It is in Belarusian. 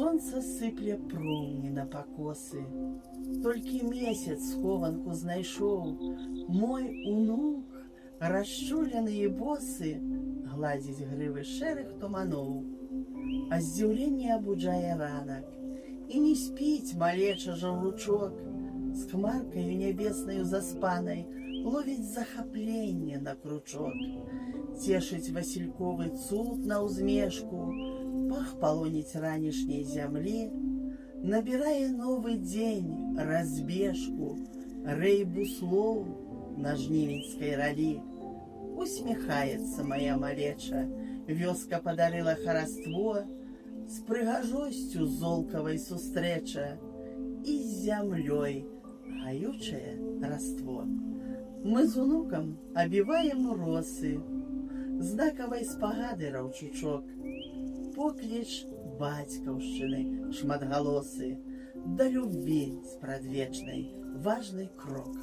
Сонца сыпле промні на пакосы. Толькі месяц схованку знайшоў. Мой унук, расчулены і босы, гладзіць грывы шэрых туманоў. А здзіўленне абуджае ранак, і не спіць малеча жаўлучок. З хмаркаю нябеснаю заспанай ловіць захапленне на кручок. Цешыць васільковы цуд на ўзмешку, пах палоніць ранішняй зямлі. Набірае новы дзень разбежку, рэй буслоў на жнівеньскай ралі. Усміхаецца моя малеча, вёска падарыла хараство, з прыгажосцю золкавай сустрэча і з зямлёй гаючае раство. Мы з унукам абіваем росы, знакавай спагады раўчучок, покліч бацькаўшчыны шматгалосы, да любві спрадвечнай важны крок.